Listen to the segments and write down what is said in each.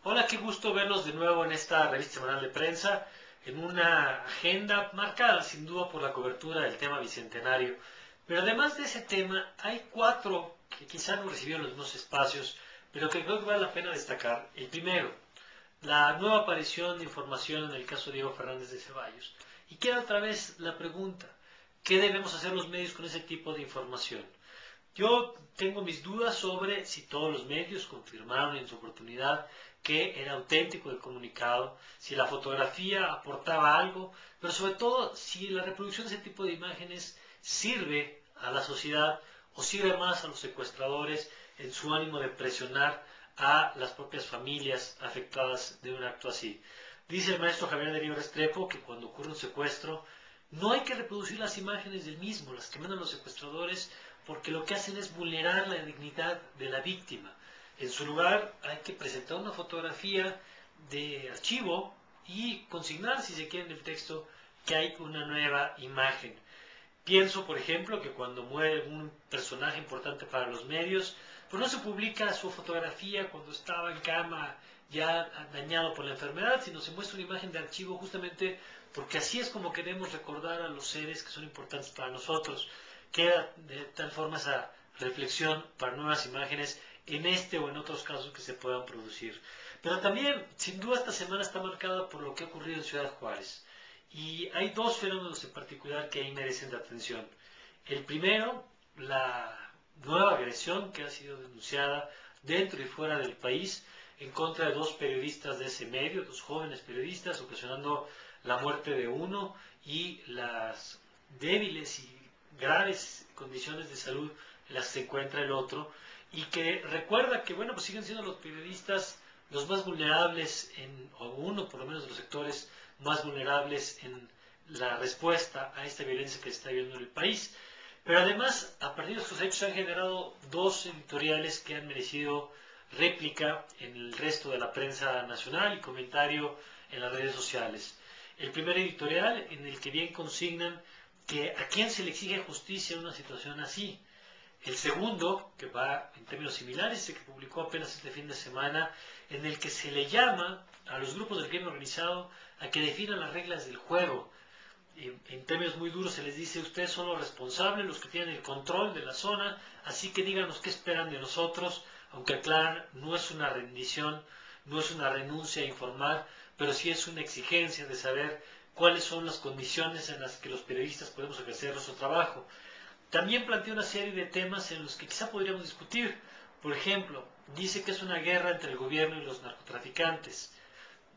Hola, qué gusto verlos de nuevo en esta revista semanal de prensa, en una agenda marcada sin duda por la cobertura del tema bicentenario. Pero además de ese tema, hay cuatro que quizá no recibieron los mismos espacios, pero que creo que vale la pena destacar. El primero, la nueva aparición de información en el caso de Diego Fernández de Ceballos. Y queda otra vez la pregunta, ¿qué debemos hacer los medios con ese tipo de información? Yo tengo mis dudas sobre si todos los medios confirmaron en su oportunidad que era auténtico el comunicado, si la fotografía aportaba algo, pero sobre todo si la reproducción de ese tipo de imágenes sirve a la sociedad o sirve más a los secuestradores en su ánimo de presionar a las propias familias afectadas de un acto así. Dice el maestro Javier Darío Restrepo que cuando ocurre un secuestro no hay que reproducir las imágenes del mismo, las que mandan los secuestradores, porque lo que hacen es vulnerar la dignidad de la víctima. En su lugar hay que presentar una fotografía de archivo y consignar, si se quiere, en el texto que hay una nueva imagen. Pienso, por ejemplo, que cuando muere un personaje importante para los medios, pues no se publica su fotografía cuando estaba en cama ya dañado por la enfermedad, sino se muestra una imagen de archivo justamente porque así es como queremos recordar a los seres que son importantes para nosotros. Queda de tal forma esa reflexión para nuevas imágenes en este o en otros casos que se puedan producir. Pero también, sin duda, esta semana está marcada por lo que ha ocurrido en Ciudad Juárez. Y hay dos fenómenos en particular que ahí merecen de atención. El primero, la nueva agresión que ha sido denunciada dentro y fuera del país en contra de dos periodistas de ese medio, dos jóvenes periodistas, ocasionando la muerte de uno y las débiles y graves condiciones de salud en las que se encuentra el otro, y que recuerda que, bueno, pues siguen siendo los periodistas los más vulnerables, o uno por lo menos de los sectores más vulnerables en la respuesta a esta violencia que se está viviendo en el país. Pero además, a partir de estos hechos se han generado dos editoriales que han merecido réplica en el resto de la prensa nacional y comentario en las redes sociales. El primer editorial en el que bien consignan que a quién se le exige justicia en una situación así. El segundo, que va en términos similares, que publicó apenas este fin de semana, en el que se le llama a los grupos del crimen organizado a que definan las reglas del juego. En términos muy duros se les dice: ustedes son los responsables, los que tienen el control de la zona, así que díganos qué esperan de nosotros, aunque aclaran, no es una rendición, no es una renuncia a informar, pero sí es una exigencia de saber cuáles son las condiciones en las que los periodistas podemos ejercer nuestro trabajo. También plantea una serie de temas en los que quizá podríamos discutir. Por ejemplo, dice que es una guerra entre el gobierno y los narcotraficantes.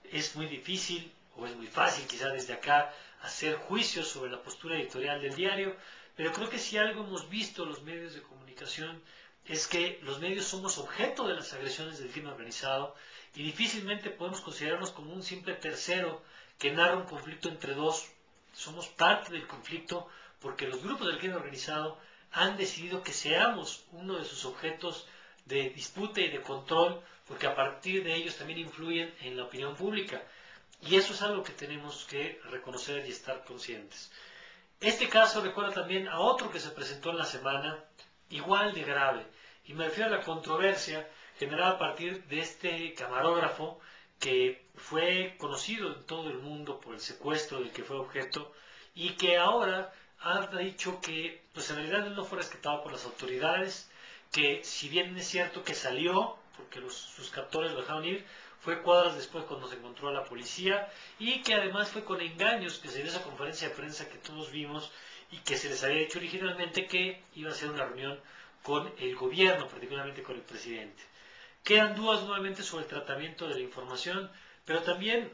Es muy difícil, o es muy fácil quizá desde acá, hacer juicios sobre la postura editorial del diario, pero creo que si algo hemos visto los medios de comunicación es que los medios somos objeto de las agresiones del crimen organizado y difícilmente podemos considerarnos como un simple tercero que narra un conflicto entre dos. Somos parte del conflicto porque los grupos del crimen organizado han decidido que seamos uno de sus objetos de disputa y de control, porque a partir de ellos también influyen en la opinión pública. Y eso es algo que tenemos que reconocer y estar conscientes. Este caso recuerda también a otro que se presentó en la semana, igual de grave, y me refiero a la controversia generada a partir de este camarógrafo que fue conocido en todo el mundo por el secuestro del que fue objeto y que ahora ha dicho que pues en realidad él no fue rescatado por las autoridades, que si bien es cierto que salió, porque sus captores lo dejaron ir, fue cuadras después cuando se encontró a la policía, y que además fue con engaños que se dio esa conferencia de prensa que todos vimos y que se les había dicho originalmente que iba a ser una reunión con el gobierno, particularmente con el presidente. Quedan dudas nuevamente sobre el tratamiento de la información, pero también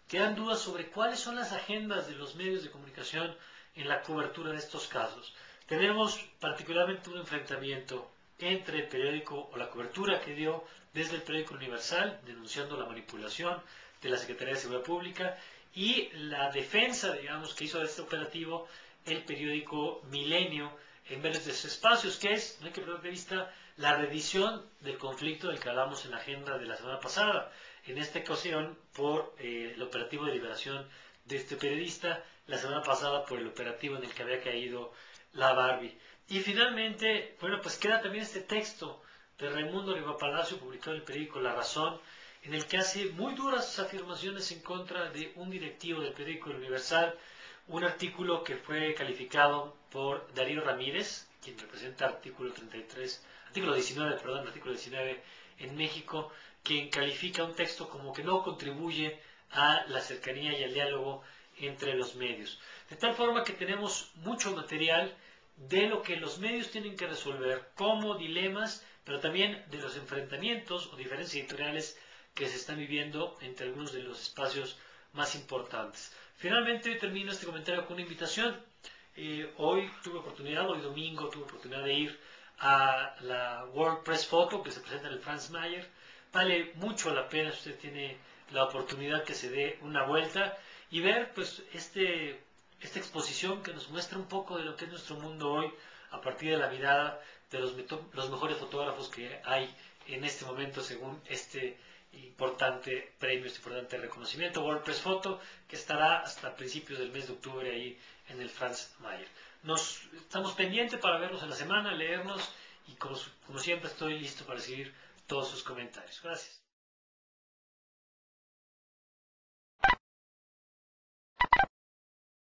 quedan dudas sobre cuáles son las agendas de los medios de comunicación en la cobertura de estos casos. Tenemos particularmente un enfrentamiento entre el periódico o la cobertura que dio desde el periódico Universal, denunciando la manipulación de la Secretaría de Seguridad Pública, y la defensa, digamos, que hizo de este operativo el periódico Milenio en varios de sus espacios, que es, no hay que perder de vista, la revisión del conflicto del que hablamos en la agenda de la semana pasada, en esta ocasión por el operativo de liberación de este periodista, la semana pasada por el operativo en el que había caído la Barbie. Y finalmente, bueno, pues queda también este texto de Raimundo Riva Palacio, publicado en el periódico La Razón, en el que hace muy duras afirmaciones en contra de un directivo del periódico El Universal, un artículo que fue calificado por Darío Ramírez, quien representa artículo 19, perdón, artículo 19 en México, quien califica un texto como que no contribuye a la cercanía y al diálogo entre los medios. De tal forma que tenemos mucho material de lo que los medios tienen que resolver como dilemas, pero también de los enfrentamientos o diferencias editoriales que se están viviendo entre algunos de los espacios más importantes. Finalmente, hoy termino este comentario con una invitación. Hoy domingo, tuve oportunidad de ir a la World Press Photo que se presenta en el Franz Mayer. Vale mucho la pena si usted tiene la oportunidad que se dé una vuelta y ver pues esta exposición que nos muestra un poco de lo que es nuestro mundo hoy a partir de la mirada de los mejores fotógrafos que hay en este momento según este importante premio, este importante reconocimiento, World Press Photo, que estará hasta principios del mes de octubre ahí en el Franz Mayer. Estamos pendientes para vernos en la semana, leernos y como siempre estoy listo para recibir todos sus comentarios. Gracias.